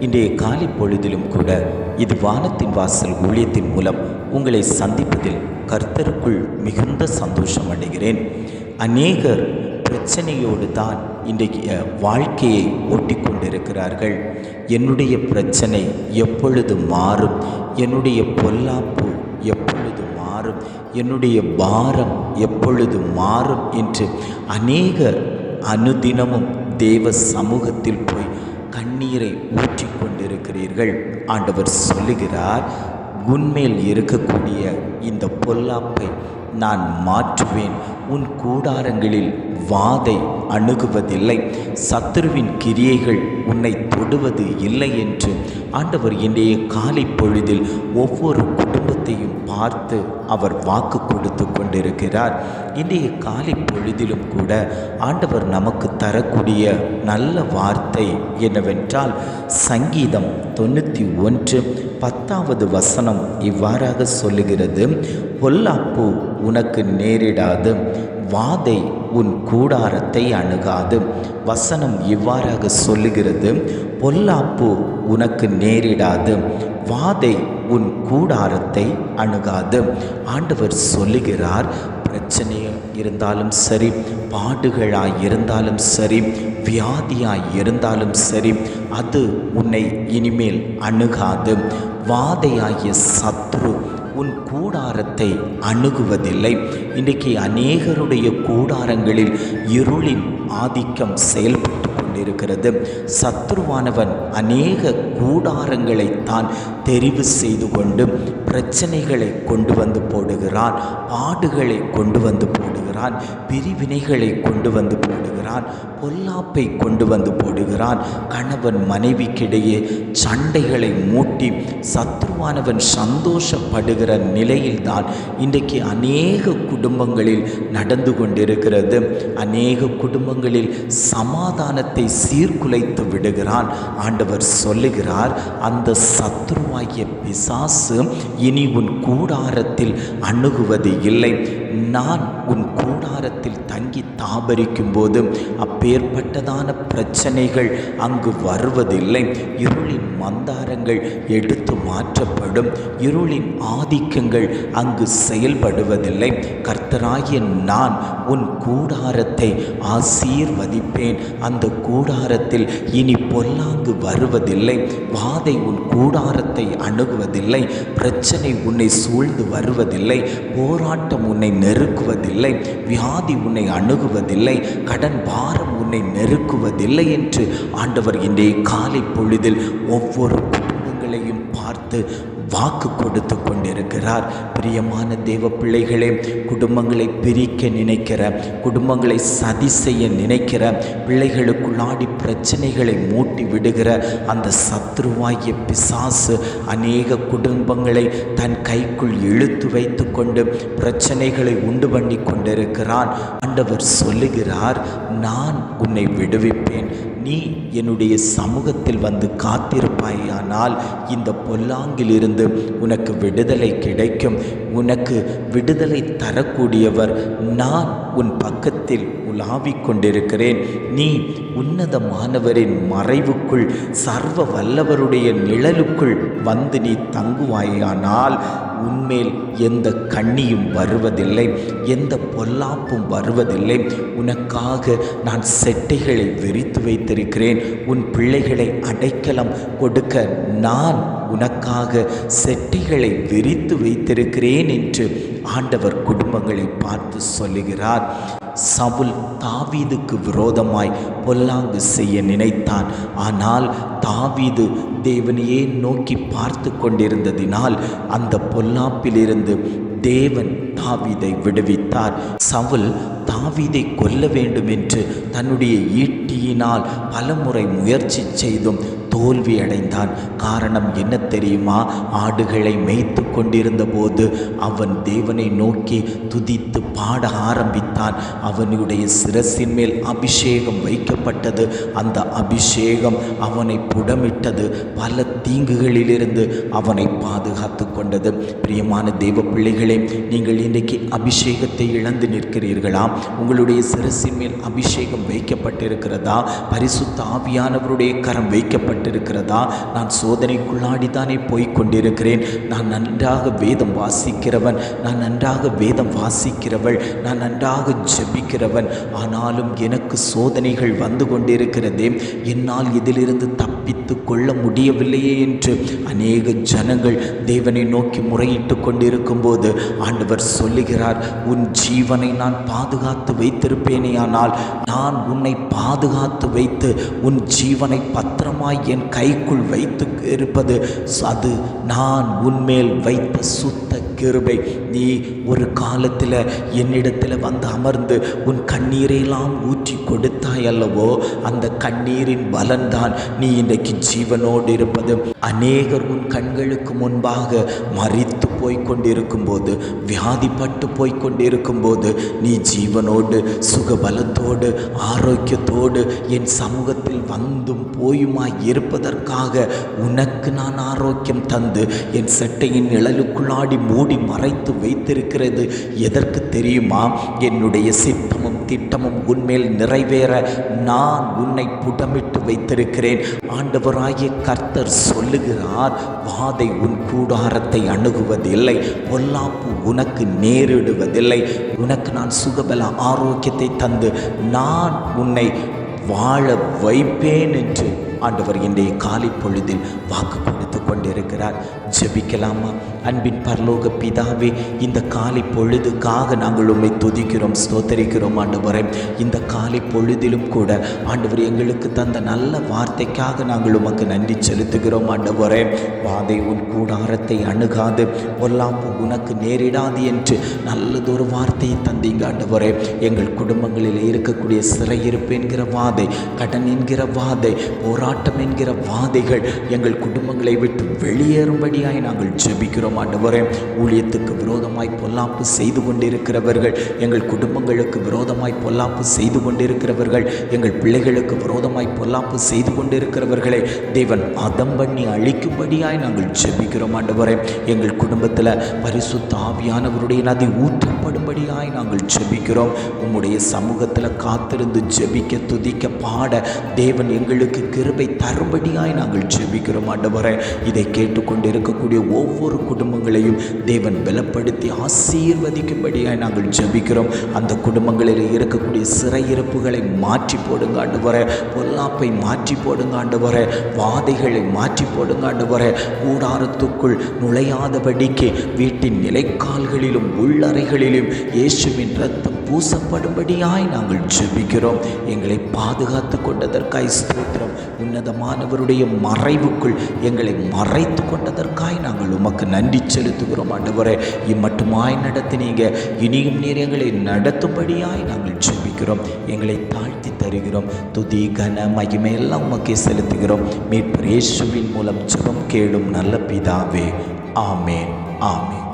இன்றைய காலை பொழுதிலும் கூட இது வானத்தின் வாசல் ஊழியத்தின் மூலம் உங்களை சந்திப்பதில் கர்த்தருக்குள் மிகுந்த சந்தோஷம் அடைகிறேன். அநேகர் பிரச்சனையோடு தான் இன்றைய வாழ்க்கையை ஓட்டிக்கொண்டிருக்கிறார்கள். என்னுடைய பிரச்சனை எப்பொழுது மாறும், என்னுடைய பொல்லாப்பு எப்பொழுது மாறும், என்னுடைய பாரம் எப்பொழுது மாறும் என்று அநேகர் அனுதினமும் தேவ சமூகத்தில் போய் கண்ணீரை ஊற்றிக்கொண்டிருக்கிறீர்கள். ஆண்டவர் சொல்லுகிறார், உன்மேல் இருக்கக்கூடிய இந்த பொல்லாப்பை நான் மாற்றுவேன். உன் கூடாரங்களில் வாதை அணுகுவதில்லை, சத்துருவின் கிரியைகள் உன்னை தொடுவது இல்லை என்று ஆண்டவர் இன்றைய காலை பொழுதில் ஒவ்வொரு குடும்பத்தையும் பார்த்து அவர் வாக்கு கொடுத்து கொண்டிருக்கிறார். இன்றைய காலை பொழுதிலும் கூட ஆண்டவர் நமக்கு தரக்கூடிய நல்ல வார்த்தை என்னவென்றால், சங்கீதம் 91:10 இவ்வாறாக சொல்லுகிறது, பொல்லாப்பு உனக்கு நேரிடாது, வாதை உன் கூடாரத்தை அணுகாது. வசனம் இவ்வாறாக சொல்லுகிறது, பொல்லாப்பு உனக்கு நேரிடாது, வாதை உன் கூடாரத்தை அணுகாது. ஆண்டவர் சொல்லுகிறார், பிரச்சனையாக இருந்தாலும் சரி, பாடுகளாய் இருந்தாலும் சரி, வியாதியாய் இருந்தாலும் சரி, அது உன்னை இனிமேல் அணுகாது. வாதையாகிய சத்ரு உன் கூடாரத்தை அணுகுவதில்லை. இன்றைக்கு அநேகருடைய கூடாரங்களில் இருளின் ஆதிக்கம் செயல்பட்டு கொண்டிருக்கிறது. சத்ருவானவன் அநேக கூடாரங்களை தான் தெரிவு செய்து கொண்டு பிரச்சனைகளை கொண்டு வந்து போடுகிறான், பாடுகளை கொண்டு வந்து போடுகிறான், பிரிவினைகளை கொண்டு வந்து போடுகிறான், பொல்லாப்பை கொண்டு வந்து போடுகிறான். கணவன் மனைவிக்கிடையே சண்டைகளை மூட்டி சத்ருவானவன் சந்தோஷப்படுகிற நிலையில்தான் இன்றைக்கு அநேக குடும்பங்களில் நடந்து கொண்டிருக்கிறது. அநேக குடும்பங்களில் சமாதானத்தை சீர்குலைத்து விடுகிறான். ஆண்டவர் சொல்லுகிறார், அந்த சத்ருவாகிய பிசாசு இனி உன் கூடாரத்தில் அணுகுவது இல்லை. நான் உன் கூடாரத்தில் தங்கி தாபரிக்கும் போது அப்பேற்பட்டதான பிரச்சனைகள் அங்கு வருவதில்லை. இருளின் மந்தாரங்கள் எடுத்து மாற்றப்படும், இருளின் ஆதிக்கங்கள் அங்கு செயல்படுவதில்லை. கர்த்தராகிய நான் உன் கூடாரத்தை ஆசீர்வதிப்பேன். அந்த கூடாரத்தில் இனி பொல்லாங்கு வருவதில்லை, வாதை உன் கூடாரத்தை அணுகுவதில்லை, பிரச்சனை உன்னை சூழ்ந்து வருவதில்லை, போராட்டம் உன்னை நெருக்குவதில்லை, வியாதி உன்னை அணுகுவதில்லை, கடன் பாரம் உன்னை நெருக்குவதில்லை என்று ஆண்டவர் இன்றைய காலை பொழுதில் ஒவ்வொரு குடும்பங்களையும் பார்த்து வாக்கு கொடுத்து கொண்டிருக்கிறார். பிரியமான தேவ பிள்ளைகளே, குடும்பங்களை பிரிக்க நினைக்கிற, குடும்பங்களை சதி செய்ய நினைக்கிற, பிள்ளைகளுக்குள்ளாடி பிரச்சனைகளை மூட்டி விடுகிற அந்த சத்ருவாகிய பிசாசு அநேக குடும்பங்களை தன் கைக்குள் இழுத்து வைத்து கொண்டு பிரச்சனைகளை உண்டு பண்ணி கொண்டிருக்கிறான். ஆண்டவர் சொல்லுகிறார், நான் உன்னை விடுவிப்பேன். நீ என்னுடைய சமூகத்தில் வந்து காத்திருப்பாயானால் இந்த பொல்லாங்கிலிருந்து உனக்கு விடுதலை கிடைக்கும். உனக்கு விடுதலை தரக்கூடியவர் நான் உன் பக்கத்தில் உலாவிக் கொண்டிருக்கிறேன். நீ உன்னதமானவரின் மறைவுக்குள், சர்வ வல்லவருடைய நிழலுக்குள் வந்து நீ தங்குவாயானால் உன்மேல் எந்த கண்ணியும் வருவதில்லை, எந்த பொல்லாப்பும் வருவதில்லை. உனக்காக நான் செட்டைகளை விரித்து வைத்திருக்கிறேன். உன் பிள்ளைகளை அடைக்கலம் கொடுக்க நான் உனக்காக செட்டைகளை விரித்து வைத்திருக்கிறேன் என்று ஆண்டவர் குடும்பங்களை பார்த்து சொல்லுகிறார். சவுல் தாவீதுக்கு விரோதமாய் பொல்லாங்கு செய்ய நினைத்தான். ஆனால் தாவீது தேவனையே நோக்கி பார்த்து கொண்டிருந்ததினால் அந்த பொல்லாப்பிலிருந்து தேவன் தாவீதை விடுவித்தார். சவுல் தாவீதை கொல்ல வேண்டும் என்று தன்னுடைய ஈட்டியினால் பலமுறை முயற்சி செய்தும் தோல்வி அடைந்தான். காரணம் என்ன தெரியுமா? ஆடுகளை மேய்த்து கொண்டிருந்த போது அவன் தேவனை நோக்கி துதித்து பாட ஆரம்பித்தான். அவனுடைய சிரசின் மேல் அபிஷேகம் வைக்கப்பட்டது. அந்த அபிஷேகம் அவனை புடமிட்டது, பல தீங்குகளிலிருந்து அவனை பாதுகாத்து கொண்டது. பிரியமான தேவ பிள்ளைகளே, நீங்கள் இன்றைக்கு அபிஷேகத்தை இழந்து நிற்கிறீர்களா? உங்களுடைய சிரசின் மேல் அபிஷேகம் வைக்கப்பட்டிருக்கிறதா? பரிசுத்த ஆவியானவருடைய கரம் வைக்கப்பட்டு ஏற்பட்டிருக்கிறதா? நான் சோதனைக்குள்ளாடித்தானே போய்கொண்டிருக்கிறேன். நான் நன்றாக வேதம் வாசிக்கிறவன், நான் நன்றாக வேதம் வாசிக்கிறவள், நான் நன்றாக ஜெபிக்கிறவன். ஆனாலும் எனக்கு சோதனைகள் வந்து கொண்டிருக்கிறதே, என்னால் இதிலிருந்து தப்பித்து கொள்ள முடியவில்லையே என்று அநேக ஜனங்கள் தேவனை நோக்கி முறையிட்டு கொண்டிருக்கும் போது ஆண்டவர் சொல்லுகிறார், உன் ஜீவனை நான் பாதுகாத்து வைத்திருப்பேனேயானால், நான் உன்னை பாதுகாத்து வைத்து உன் ஜீவனை பத்திரமாய் என் கைக்குள் வைத்து இருப்பது அது நான் உன்மேல் வைத்த சுத்த கிருபை. நீ ஒரு காலத்தில் என்னிடத்தில் வந்து அமர்ந்து உன் கண்ணீரையெல்லாம் ஊற்றி கொடுத்தாய் அல்லவோ, அந்த கண்ணீரின் பலன்தான் நீ இன்றைக்கு ஜீவனோடு இருப்பது. அநேகர் உன் கண்களுக்கு முன்பாக மரித்து போய்கொண்டிருக்கும் போது, வியாதிப்பட்டு போய்கொண்டிருக்கும் போது, நீ ஜீவனோடு சுகபலத்தோடு ஆரோக்கியத்தோடு என் சமூகத்தில் வந்தும் போயுமாய் இருப்பதற்காக உனக்கு நான் ஆரோக்கியம் தந்து என் சட்டையின் நிழலுக்குள்ளாடி மூடி மறைத்து வைத்திருக்கிறது எதற்கு தெரியுமா? என்னுடைய சித்தமும் திட்டமும் உன்மேல் நிறைவேற நான் உன்னை புடமிட்டு வைத்திருக்கிறேன். ஆண்டவராகிய கர்த்தர் சொல்லுகிறார், வாதை உன் கூடாரத்தை அணுகுவதில்லை, பொல்லாப்பு உனக்கு நேரிடுவதில்லை. உனக்கு நான் சுகபல ஆரோக்கியத்தை தந்து நான் உன்னை வாழ வைப்பேன் என்று ஆண்டவர் இன்றைய காலை பொழுதில் வாக்கு கொடுத்து கொண்டிருக்கிறார். ஜெபிக்கலாமா? அன்பின் பரலோக பிதாவே, இந்த காலை பொழுதுக்காக நாங்கள் உம்மை துதிக்கிறோம், ஸ்தோத்தரிக்கிறோம் ஆண்டவரே. இந்த காலை பொழுதிலும் கூட ஆண்டவர் எங்களுக்கு தந்த நல்ல வார்த்தைக்காக நாங்கள் உமக்கு நன்றி செலுத்துகிறோம் ஆண்டவரே. வாதை உன் கூடாரத்தை அணுகாது, பொல்லாப்பு உனக்கு நேரிடாது என்று நல்லதொரு வார்த்தையை தந்தீங்க ஆண்டவரே. எங்கள் குடும்பங்களில் இருக்கக்கூடிய சிறையிருப்பு என்கிற வாதை, கடன் என்கிற வாதை, போராட்டம் என்கிற வாதைகள் எங்கள் குடும்பங்களை விட்டு வெளியேறும்படியாய் நாங்கள் ஜெபிக்கிறோம் ஆண்டவரே. ஊழியத்துக்கு விரோதமாய் பொல்லாப்பு செய்து கொண்டிருக்கிறவர்கள், எங்கள் குடும்பங்களுக்கு விரோதமாய் பொல்லாப்பு செய்து கொண்டிருக்கிறவர்கள், எங்கள் பிள்ளைகளுக்கு விரோதமாய் பொல்லாப்பு செய்து கொண்டிருக்கிறவர்களை தேவன் அதம் பண்ணி அழிக்கும்படியாய் நாங்கள் ஜெபிக்கிறோம் ஆண்டவரே. எங்கள் குடும்பத்தில் பரிசுத்த ஆவியானவருடைய நதி ஊற்றப்படும்படியாய் நாங்கள் ஜெபிக்கிறோம். உம்முடைய சமூகத்தில் காத்திருந்து ஜெபிக்க, துதிக்க, பாட தேவன் எங்களுக்கு கிருபை தரும்படியாய் நாங்கள் ஜெபிக்கிறோம் ஆண்டவரே. இதை கேட்டுக்கொண்டு இருக்கக்கூடிய ஒவ்வொரு குடும்பங்களையும் தேவன் பலப்படுத்தி ஆசீர்வதிக்கும்படியாய் நாங்கள் ஜெபிக்கிறோம். அந்த குடும்பங்களில் இருக்கக்கூடிய சிறையிருப்புகளை மாற்றி போடுங்க ஆண்டவரே, பொல்லாப்பை மாற்றி போடுங்க ஆண்டவரே, வாதைகளை மாற்றி போடுங்க ஆண்டவரே. கூடாரத்துக்குள் நுழையாதபடிக்கு வீட்டின் நிலைக்கால்களிலும் உள்ளறைகளிலும் இயேசுவின் இரத்தம் பூசப்படும்படியாய் நாங்கள் ஜெபிக்கிறோம். எங்களை பாதுகாத்து கொண்டதற்காய் ஸ்தோத்திரம். உன்னதமானவருடைய மறைவுக்குள் எங்களை மறைத்து கொண்டதற்காய் நாங்கள் உமக்கு நன்றி செலுத்துகிறோம் ஆண்டவரே. இம்மட்டுமாய் நடத்தினீங்க, இனியும் நீர் எங்களை நடத்தும்படியாய் நாங்கள் ஜெபிக்கிறோம். எங்களை தாழ்த்தி தருகிறோம். துதி கன மகிமை எல்லாம் உமக்கே செலுத்துகிறோம். மீட்பர் இயேசுவின் மூலம் ஜெபம் கேளும் நல்ல பிதாவே. ஆமேன், ஆமேன்.